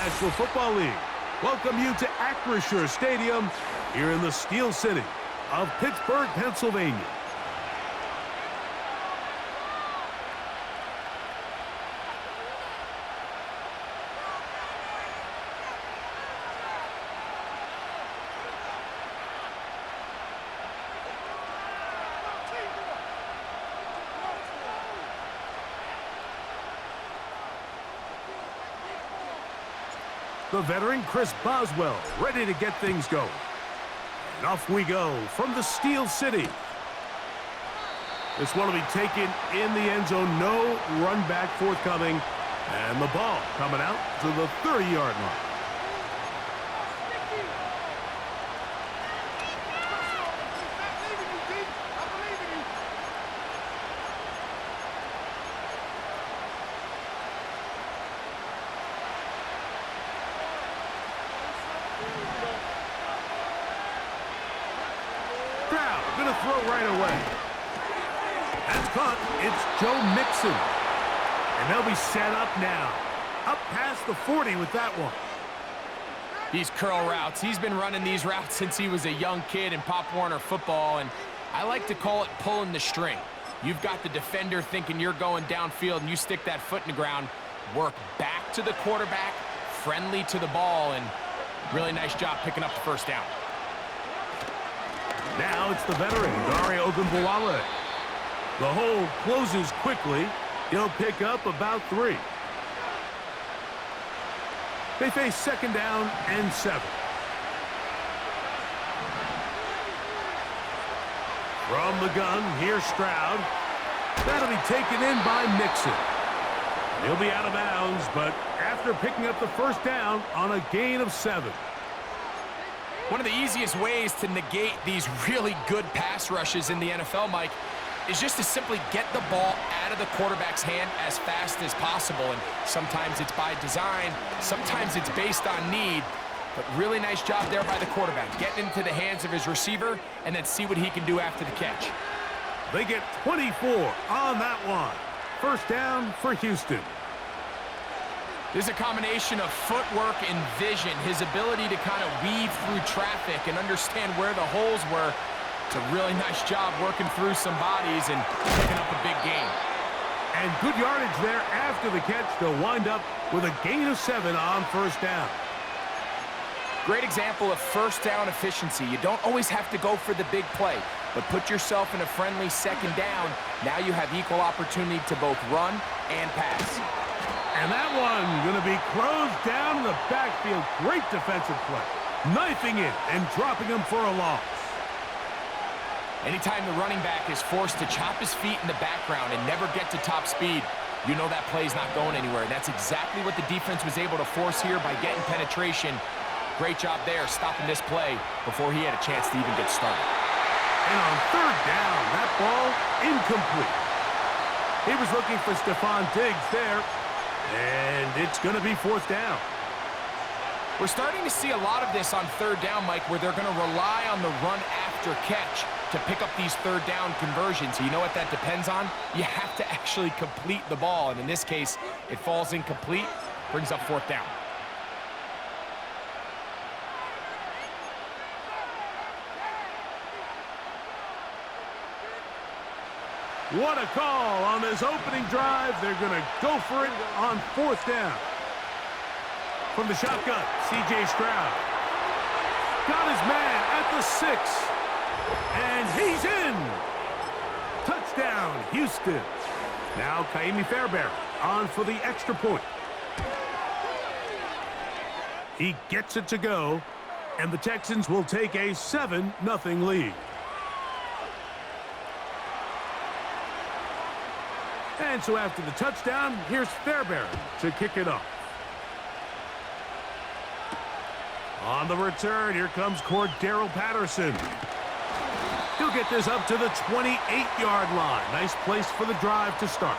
National Football League welcome you to Acrisure Stadium here in the Steel City of Pittsburgh, Pennsylvania. The veteran Chris Boswell ready to get things going. And off we go from the Steel City. This one will be taken in the end zone. No run back forthcoming. And the ball coming out to the 30-yard line. Gonna throw right away. That's caught. It's Joe Mixon. And they'll be set up now. Up past the 40 with that one. These curl routes. He's been running these routes since he was a young kid in Pop Warner football, and I like to call it pulling the string. You've got the defender thinking you're going downfield, and you stick that foot in the ground, work back to the quarterback, friendly to the ball, and really nice job picking up the first down. Now it's the veteran, Dare Ogunbowale. The hole closes quickly. He'll pick up about 3. They face second down and 7. From the gun, here's Stroud. That'll be taken in by Mixon. He'll be out of bounds, but after picking up the first down on a gain of 7. One of the easiest ways to negate these really good pass rushes in the NFL, Mike, is just to simply get the ball out of the quarterback's hand as fast as possible. And sometimes it's by design, sometimes it's based on need. But really nice job there by the quarterback, getting into the hands of his receiver and then see what he can do after the catch. They get 24 on that one. First down for Houston. There's a combination of footwork and vision, his ability to kind of weave through traffic and understand where the holes were. It's a really nice job working through some bodies and picking up a big gain. And good yardage there after the catch to wind up with a gain of 7 on first down. Great example of first down efficiency. You don't always have to go for the big play, but put yourself in a friendly second down. Now you have equal opportunity to both run and pass. And that one going to be closed down in the backfield. Great defensive play. Knifing it and dropping him for a loss. Anytime the running back is forced to chop his feet in the background and never get to top speed, you know that play's not going anywhere. That's exactly what the defense was able to force here by getting penetration. Great job there stopping this play before he had a chance to even get started. And on third down, that ball incomplete. He was looking for Stephon Diggs there. And it's going to be fourth down. We're starting to see a lot of this on third down, Mike, where they're going to rely on the run after catch to pick up these third down conversions. You know what that depends on? You have to actually complete the ball. And in this case, it falls incomplete, brings up fourth down. What a call on this opening drive. They're going to go for it on fourth down. From the shotgun, C.J. Stroud. Got his man at the 6. And he's in. Touchdown, Houston. Now Kaimi Fairbairn on for the extra point. He gets it to go, and the Texans will take a 7-0 lead. And so after the touchdown, here's Fairbairn to kick it off. On the return, here comes Cordero Patterson. He'll get this up to the 28-yard line. Nice place for the drive to start.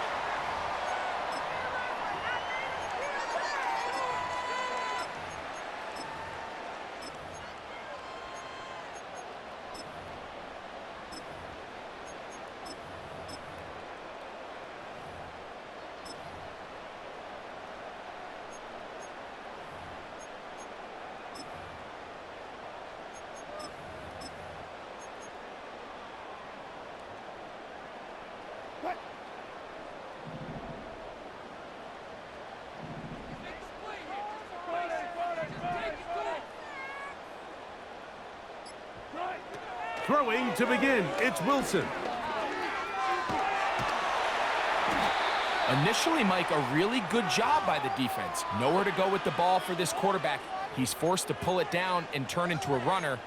Throwing to begin, it's Wilson. Initially, Mike, a really good job by the defense. Nowhere to go with the ball for this quarterback. He's forced to pull it down and turn into a runner.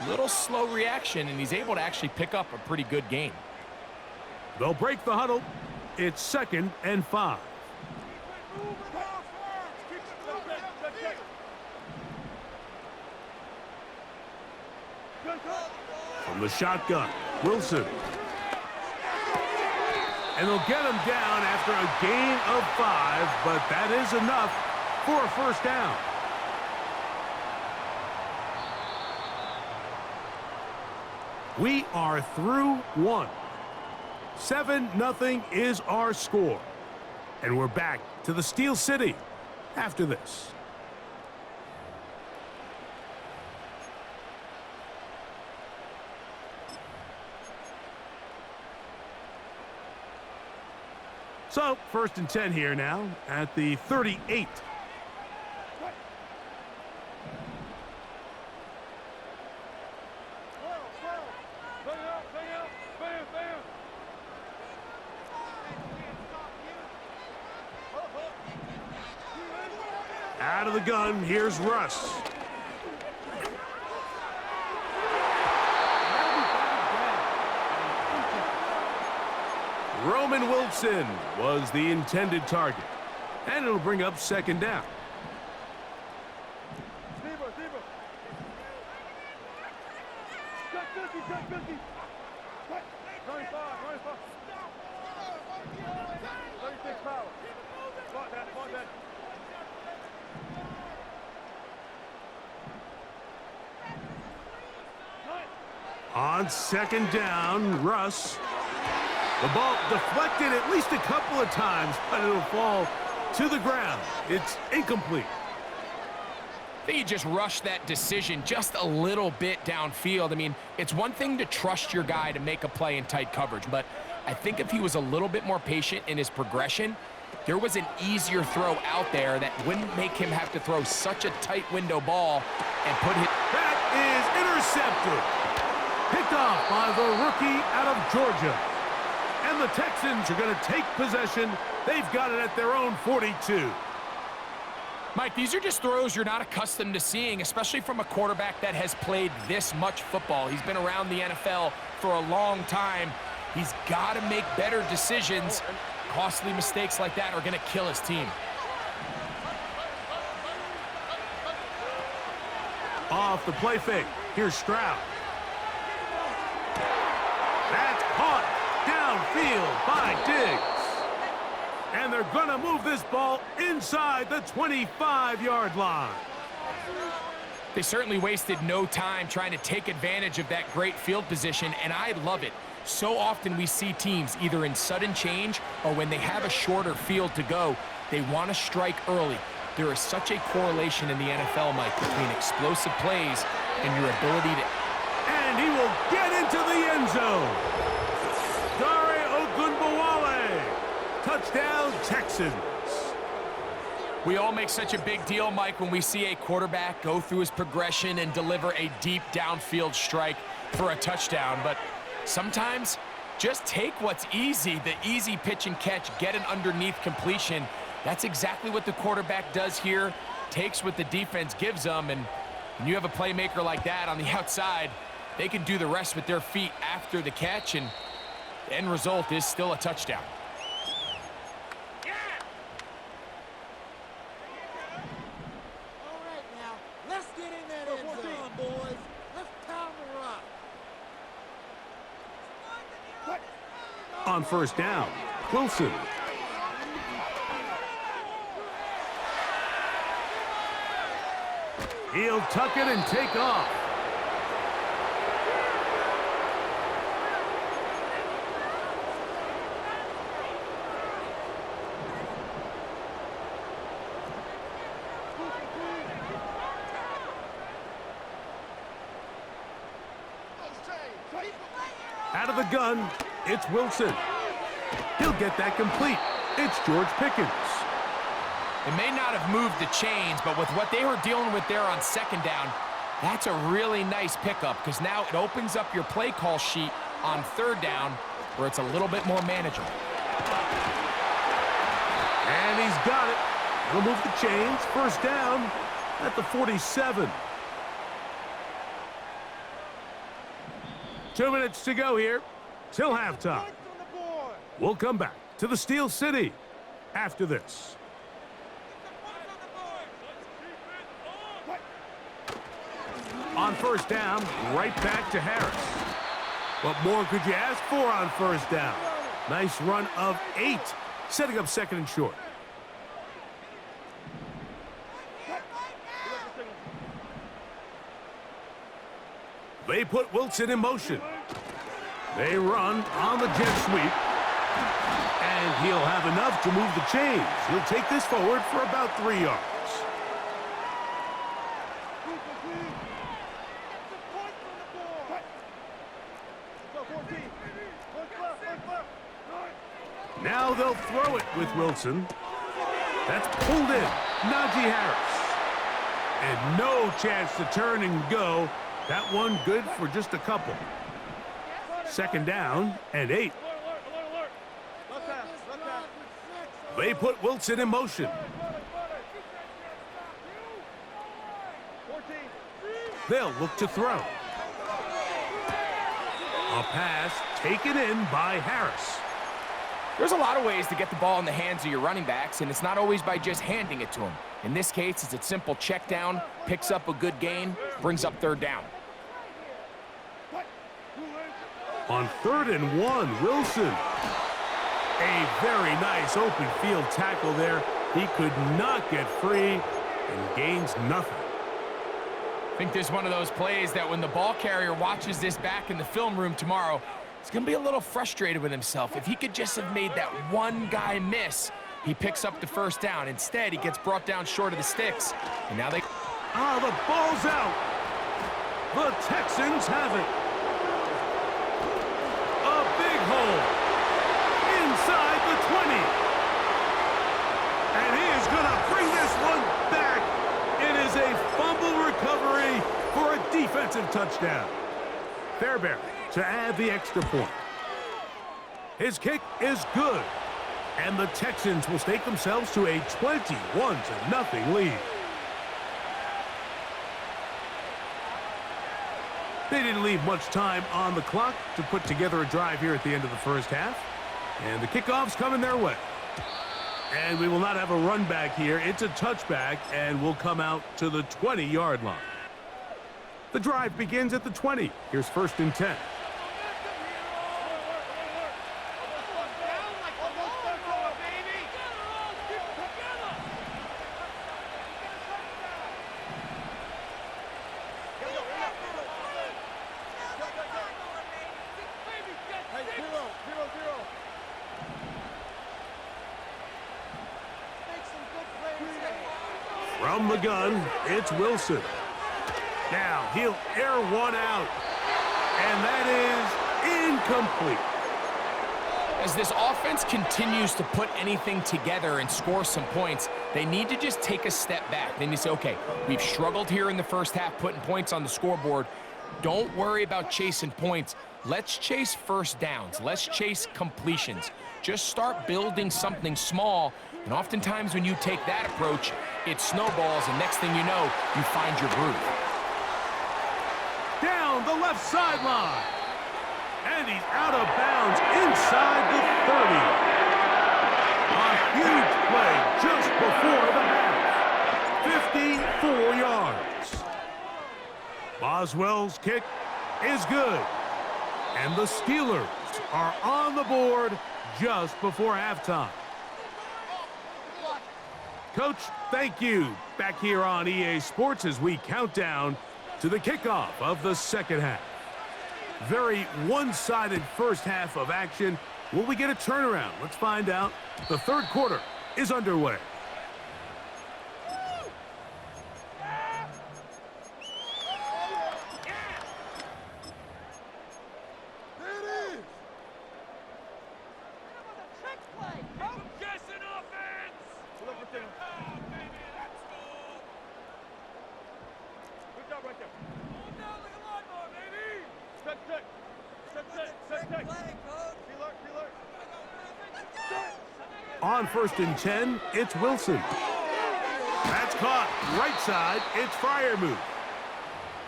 Little slow reaction, and he's able to actually pick up a pretty good gain. They'll break the huddle. It's 2nd and 5. From the shotgun, Wilson. And they'll get him down after a gain of 5, but that is enough for a first down. We are through 1. 7-0 is our score. And we're back to the Steel City after this. So, 1st and 10 here now at the 38. Out of the gun, here's Russ. Roman Wilson was the intended target. And it'll bring up 2nd down. On 2nd down, Russ. The ball deflected at least a couple of times, but it'll fall to the ground. It's incomplete. I think he just rushed that decision just a little bit downfield. I mean, it's one thing to trust your guy to make a play in tight coverage, but I think if he was a little bit more patient in his progression, there was an easier throw out there that wouldn't make him have to throw such a tight window ball and put it. That is intercepted. Picked off by the rookie out of Georgia. And the Texans are going to take possession. They've got it at their own 42. Mike, these are just throws you're not accustomed to seeing, especially from a quarterback that has played this much football. He's been around the NFL for a long time. He's got to make better decisions. Costly mistakes like that are going to kill his team. Off the play fake. Here's Stroud. That's caught downfield by Diggs. And they're going to move this ball inside the 25-yard line. They certainly wasted no time trying to take advantage of that great field position, and I love it. So often we see teams either in sudden change or when they have a shorter field to go, they want to strike early. There is such a correlation in the NFL, Mike, between explosive plays and your ability to... And he will get into the end zone. Touchdown, Texans. We all make such a big deal, Mike, when we see a quarterback go through his progression and deliver a deep downfield strike for a touchdown. But sometimes just take what's easy, the easy pitch and catch, get an underneath completion. That's exactly what the quarterback does here, takes what the defense gives them, and when you have a playmaker like that on the outside, they can do the rest with their feet after the catch, and the end result is still a touchdown. On 1st down, Wilson. He'll tuck it and take off. Out of the gun, it's Wilson. He'll get that complete. It's George Pickens. It may not have moved the chains, but with what they were dealing with there on 2nd down, That's a really nice pickup because now it opens up your play call sheet on third down where it's a little bit more manageable. And he's got it. He'll move the chains. First down at the 47. 2 minutes to go here till halftime. We'll come back to the Steel City after this. On first down, right back to Harris. What more could you ask for on first down? Nice run of 8, setting up second and short. They put Wilson in motion. They run on the jet sweep. And he'll have enough to move the chains. He'll take this forward for about 3 yards. Now they'll throw it with Wilson. That's pulled in. Najee Harris. And no chance to turn and go. That one good for just a couple. Second down and 8. They put Wilson in motion. They'll look to throw. A pass taken in by Harris. There's a lot of ways to get the ball in the hands of your running backs, and it's not always by just handing it to them. In this case, it's a simple check down, picks up a good gain, brings up third down. On 3rd and 1, Wilson. A very nice open field tackle there. He could not get free and gains nothing. I think this is one of those plays that when the ball carrier watches this back in the film room tomorrow, he's going to be a little frustrated with himself. If he could just have made that one guy miss, he picks up the first down. Instead, he gets brought down short of the sticks. And now they... Ah, the ball's out. The Texans have it. A big hole inside the 20. And he is going to bring this one back. It is a fumble recovery for a defensive touchdown. Fairbairn to add the extra point. His kick is good. And the Texans will stake themselves to a 21-0 lead. They didn't leave much time on the clock to put together a drive here at the end of the first half. And the kickoff's coming their way. And we will not have a run back here. It's a touchback, and we'll come out to the 20-yard line. The drive begins at the 20. Here's 1st and 10. From the gun, it's Wilson. Now he'll air one out, and that is incomplete. As this offense continues to put anything together and score some points, they need to just take a step back. They need to say, okay, we've struggled here in the first half putting points on the scoreboard. Don't worry about chasing points. Let's chase first downs. Let's chase completions. Just start building something small, and oftentimes when you take that approach, it snowballs, and next thing you know, you find your groove. Down the left sideline. And he's out of bounds inside the 30. A huge play just before the half. 54 yards. Boswell's kick is good. And the Steelers are on the board just before halftime. Coach, thank you. Back here on EA Sports as we count down to the kickoff of the second half. Very one-sided first half of action. Will we get a turnaround? Let's find out. The third quarter is underway. Good job right there. On 1st and 10, it's Wilson. That's caught. Right side, it's Freiermuth.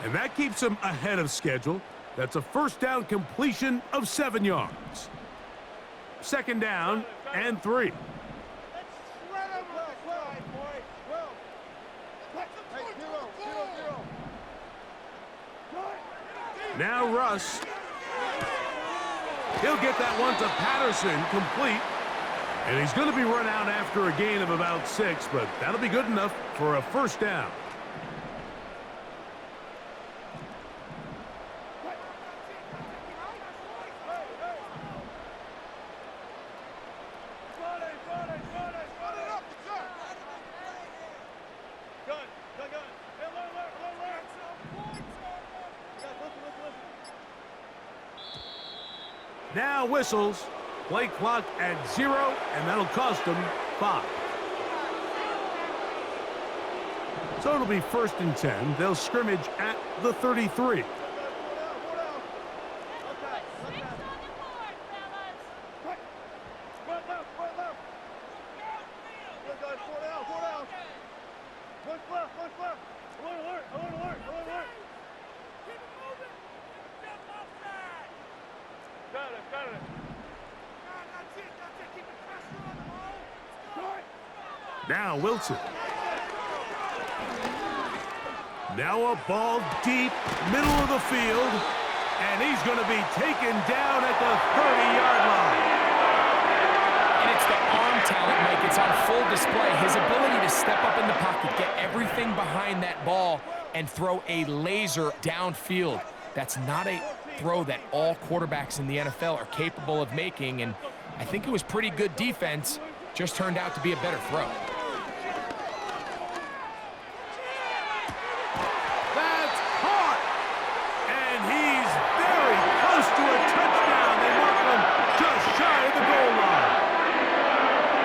And that keeps him ahead of schedule. That's a first down completion of 7 yards. 2nd down and 3. Now Russ. He'll get that one to Patterson, complete. And he's going to be run out after a gain of about 6, but that'll be good enough for a first down. Now whistles. Play clock at 0, and that'll cost him 5. So it'll be 1st and 10. They'll scrimmage at the 33. Now Wilson. Now a ball deep, middle of the field, and he's going to be taken down at the 30-yard line. And it's the arm talent, Mike. It's on full display. His ability to step up in the pocket, get everything behind that ball, and throw a laser downfield. That's not a throw that all quarterbacks in the NFL are capable of making, and I think it was pretty good defense. Just turned out to be a better throw. That's caught! And he's very close to a touchdown. They mark him just shy of the goal line.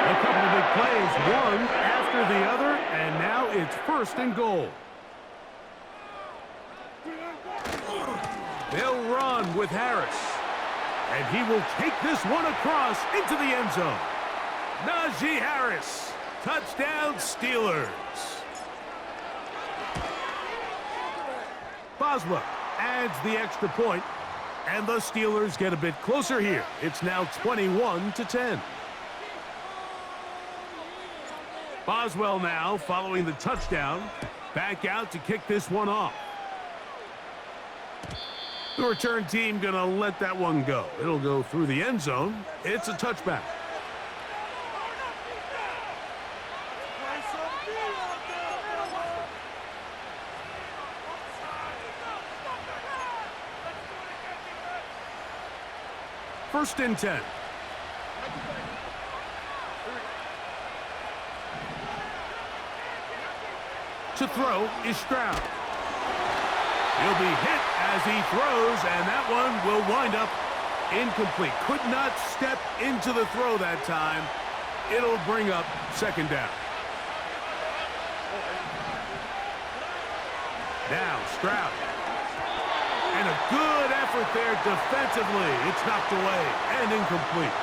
A couple of big plays, one after the other, and now it's 1st and goal. They'll run with Harris. And he will take this one across into the end zone. Najee Harris, touchdown Steelers. Boswell adds the extra point, and the Steelers get a bit closer here. It's now 21-10. Boswell now following the touchdown, back out to kick this one off. The return team gonna let that one go. It'll go through the end zone. It's a touchback. First and 10. To throw is Stroud. He'll be hit as he throws, and that one will wind up incomplete. Could not step into the throw that time. It'll bring up 2nd down. Now Stroud. And a good effort there defensively. It's knocked away and incomplete.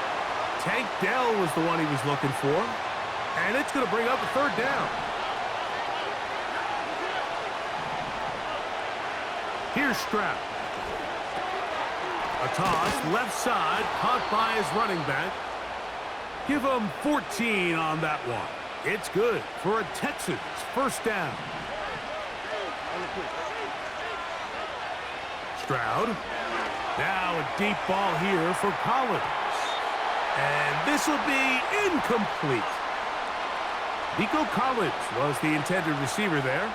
Tank Dell was the one he was looking for. And it's going to bring up a 3rd down. Here's Stroud. A toss, left side, caught by his running back. Give him 14 on that one. It's good for a Texans 1st down. Stroud. Now a deep ball here for Collins. And this will be incomplete. Nico Collins was the intended receiver there.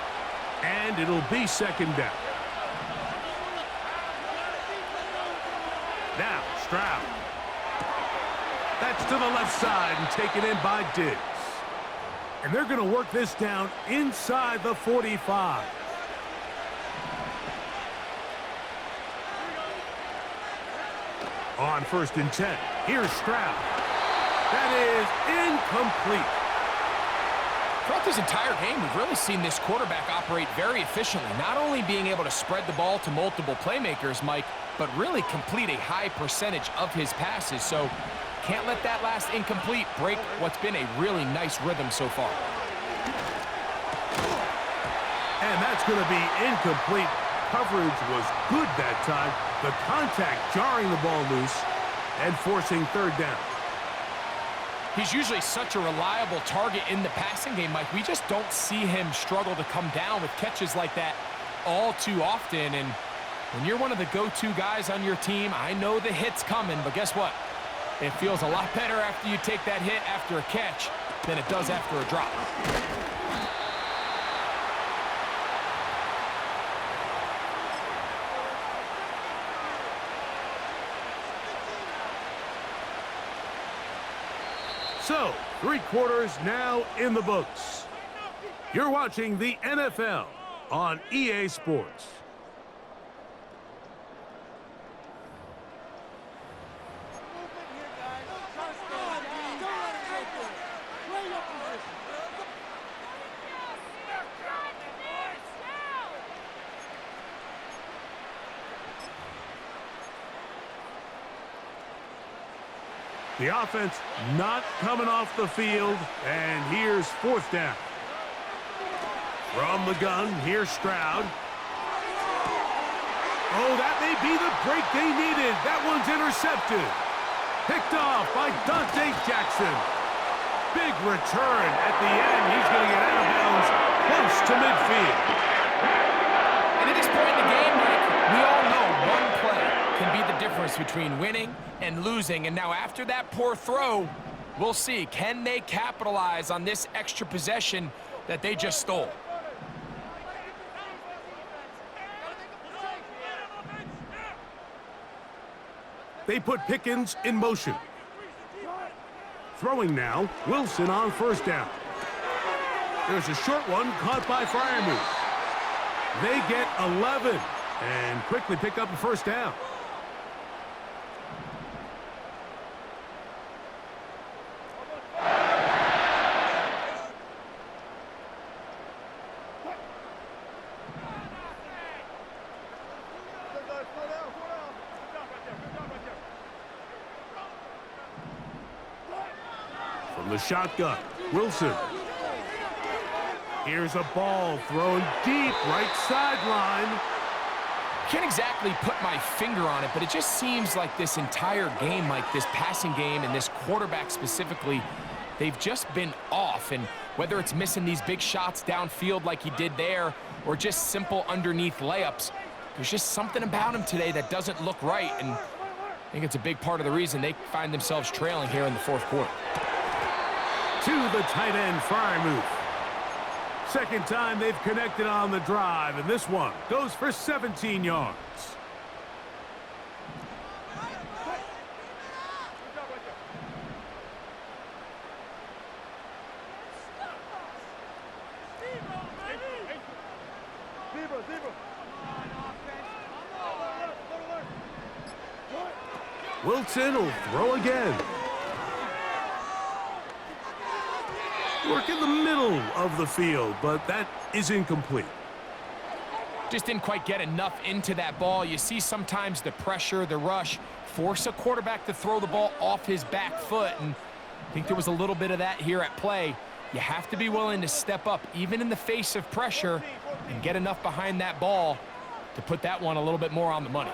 And it'll be 2nd down. Now Stroud. That's to the left side and taken in by Diggs. And they're going to work this down inside the 45. On 1st and 10, here's Stroud. That is incomplete. Throughout this entire game, we've really seen this quarterback operate very efficiently, not only being able to spread the ball to multiple playmakers, Mike, but really complete a high percentage of his passes. So can't let that last incomplete break what's been a really nice rhythm so far. And that's going to be incomplete. Coverage was good that time. The contact jarring the ball loose and forcing third down. He's usually such a reliable target in the passing game, Mike. We just don't see him struggle to come down with catches like that all too often. And when you're one of the go-to guys on your team, I know the hit's coming, but guess what? It feels a lot better after you take that hit after a catch than it does after a drop. So, 3 quarters now in the books. You're watching the NFL on EA Sports. The offense not coming off the field, and here's 4th down. From the gun, here's Stroud. Oh, that may be the break they needed. That one's intercepted. Picked off by Dante Jackson. Big return at the end. He's going to get out of bounds close to midfield. And at this point in the game, Mike, we all know one play can be the difference between winning and losing. And now after that poor throw, we'll see. Can they capitalize on this extra possession that they just stole? They put Pickens in motion. Throwing now, Wilson on 1st down. There's a short one caught by Freiermuth. They get 11 and quickly pick up a 1st down. From the shotgun, Wilson. Here's a ball thrown deep, right sideline. Can't exactly put my finger on it, but it just seems like this entire game, like this passing game and this quarterback specifically, they've just been off. And whether it's missing these big shots downfield like he did there or just simple underneath layups, there's just something about him today that doesn't look right. And I think it's a big part of the reason they find themselves trailing here in the 4th quarter. To the tight end, Freiermuth. 2nd time they've connected on the drive, and this one goes for 17 yards. Wilson will throw again. Work in the middle of the field, but that is incomplete. Just didn't quite get enough into that ball. You see sometimes the pressure, the rush, force a quarterback to throw the ball off his back foot, and I think there was a little bit of that here at play. You have to be willing to step up, even in the face of pressure, and get enough behind that ball to put that one a little bit more on the money.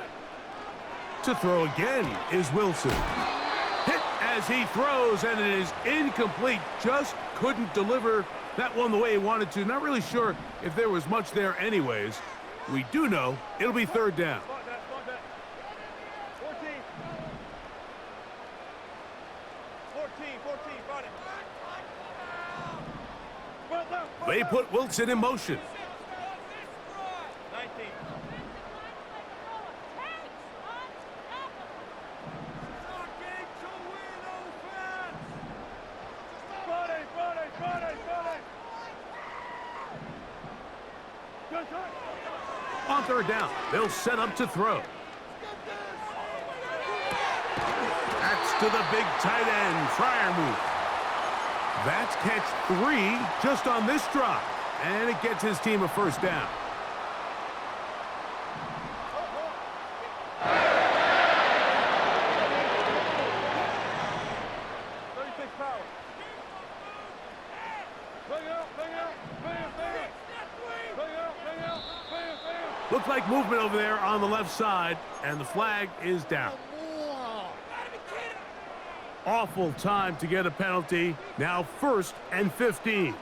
To throw again is Wilson. Hit as he throws, and it is incomplete. Just couldn't deliver that one the way he wanted to. Not really sure if there was much there anyways. We do know it'll be 3rd down. They put Wilson in motion. On 3rd down, they'll set up to throw. That's to the big tight end, Freiermuth. That's catch 3 just on this drive, and it gets his team a first down. Looks like movement over there on the left side, and the flag is down. Awful time to get a penalty. Now 1st and 15.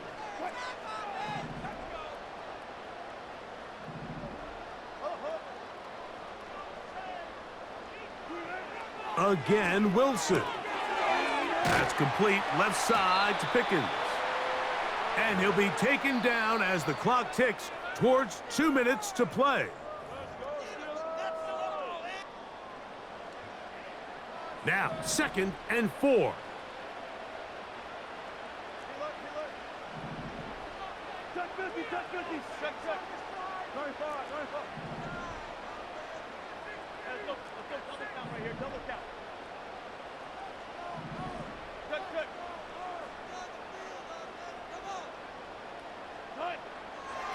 Again, Wilson. That's complete left side to Pickens. And he'll be taken down as the clock ticks towards 2 minutes to play. Now, 2nd and 4.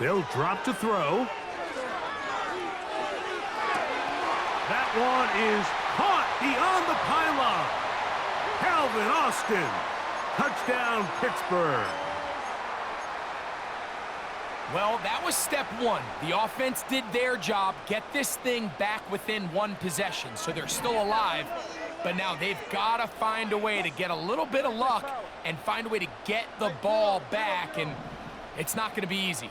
They'll drop to throw. That one is caught beyond the pylon. Calvin Austin. Touchdown, Pittsburgh. Well, that was step 1. The offense did their job, get this thing back within 1 possession, so they're still alive. But now they've got to find a way to get a little bit of luck and find a way to get the ball back, and it's not going to be easy.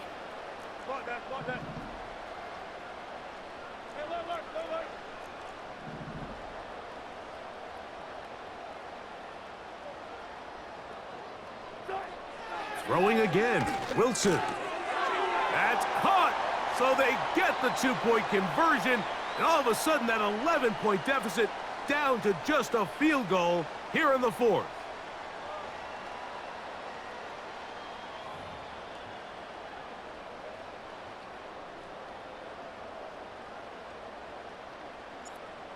Throwing again, Wilson. That's caught, so they get the 2-point conversion, and all of a sudden that 11-point deficit down to just a field goal here in the 4th.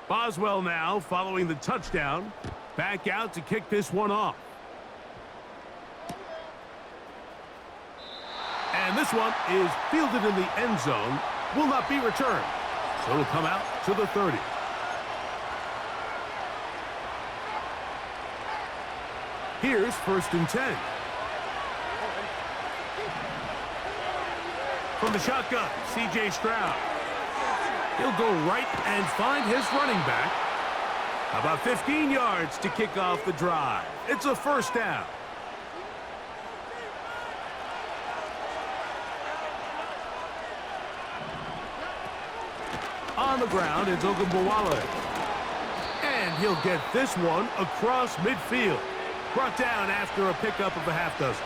Boswell now following the touchdown. Back out to kick this one off. And this one is fielded in the end zone. Will not be returned. So it'll come out to the 30. Here's 1st and 10. From the shotgun, C.J. Stroud. He'll go right and find his running back. About 15 yards to kick off the drive. It's a first down. On the ground, it's Ogunbowale. And he'll get this one across midfield. Brought down after a pickup of a half dozen.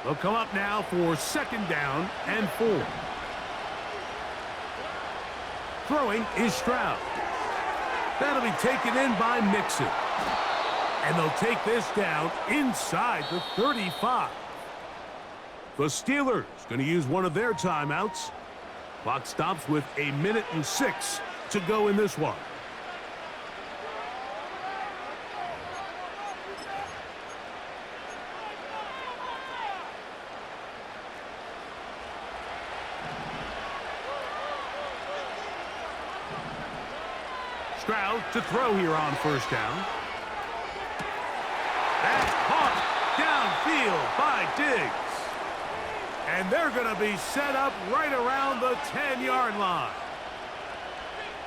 They'll come up now for 2nd down and 4. Throwing is Stroud. That'll be taken in by Mixon. And they'll take this down inside the 35. The Steelers going to use one of their timeouts. Clock stops with 1:06 to go in this one. Stroud to throw here on 1st down. That's caught downfield by Diggs. And they're going to be set up right around the 10-yard line.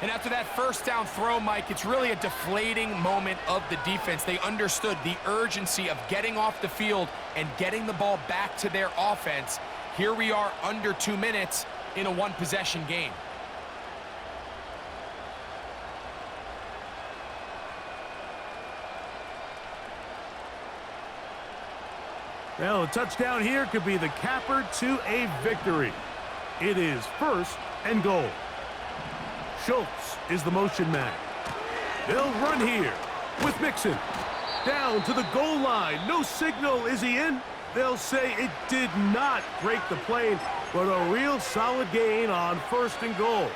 And after that 1st down throw, Mike, it's really a deflating moment of the defense. They understood the urgency of getting off the field and getting the ball back to their offense. Here we are under 2 minutes in a 1-possession game. Well, a touchdown here could be the capper to a victory. It is 1st and goal. Schultz is the motion man. They'll run here with Mixon. Down to the goal line. No signal. Is he in? They'll say it did not break the plane, but a real solid gain on 1st and goal.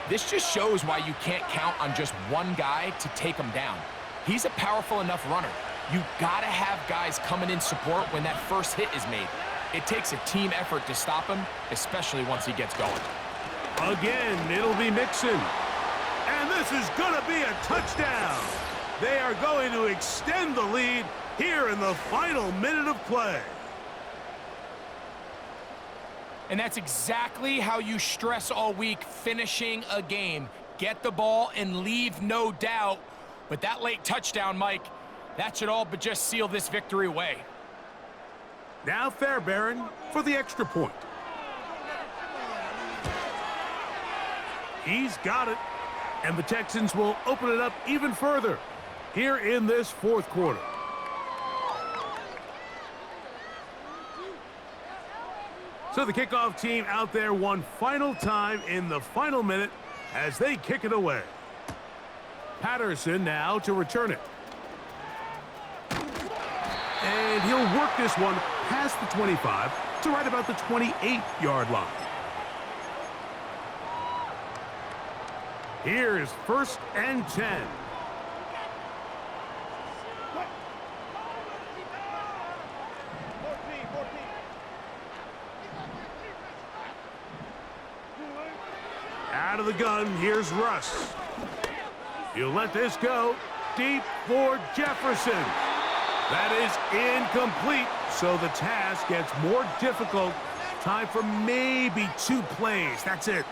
This just shows why you can't count on just one guy to take him down. He's a powerful enough runner. You gotta have guys coming in support when that first hit is made. It takes a team effort to stop him, especially once he gets going. Again, it'll be Mixon. And this is gonna be a touchdown. They are going to extend the lead here in the final minute of play. And that's exactly how you stress all week, finishing a game. Get the ball and leave no doubt. But that late touchdown, Mike, that should all but just seal this victory away. Now Fairbairn for the extra point. He's got it. And the Texans will open it up even further here in this 4th quarter. So the kickoff team out there one final time in the final minute as they kick it away. Patterson now to return it. And he'll work this one past the 25 to right about the 28-yard line. Here is 1st and 10. Out of the gun, here's Russ. He'll let this go deep for Jefferson. That is incomplete, so the task gets more difficult. Time for maybe 2 plays. That's it.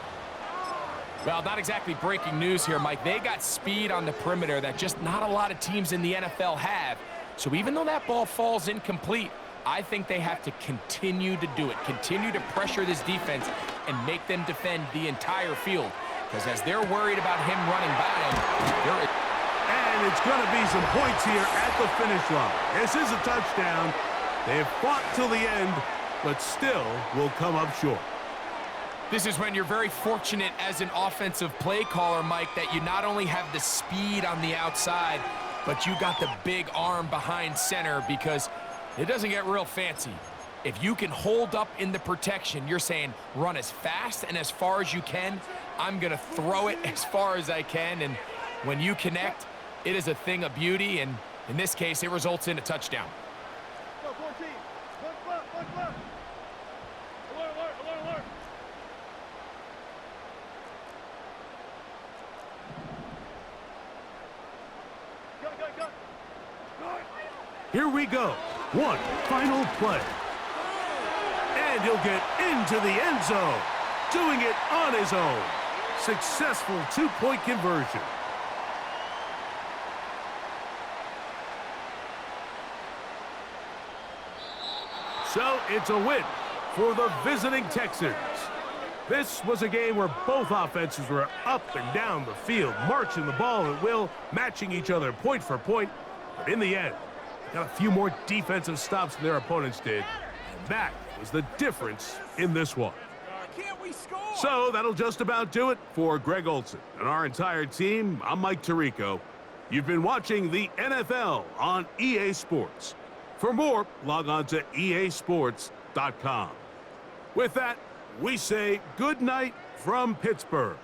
Well, not exactly breaking news here, Mike. They got speed on the perimeter that just not a lot of teams in the NFL have. So even though that ball falls incomplete, I think they have to continue to do it, continue to pressure this defense and make them defend the entire field. Because as they're worried about him running by them, and it's going to be some points here at the finish line. This is a touchdown. They've fought till the end, but still will come up short. This is when you're very fortunate as an offensive play caller, Mike, that you not only have the speed on the outside, but you got the big arm behind center, because it doesn't get real fancy. If you can hold up in the protection, you're saying run as fast and as far as you can. I'm going to throw it as far as I can, and when you connect, it is a thing of beauty, and in this case, it results in a touchdown. Here we go. One final play. And he'll get into the end zone. Doing it on his own. Successful 2-point conversion. So it's a win for the visiting Texans. This was a game where both offenses were up and down the field, marching the ball at will, matching each other point for point. But in the end, got a few more defensive stops than their opponents did. And that was the difference in this one. So that'll just about do it for Greg Olsen and our entire team. I'm Mike Tirico. You've been watching the NFL on EA Sports. For more, log on to easports.com. With that, we say good night from Pittsburgh.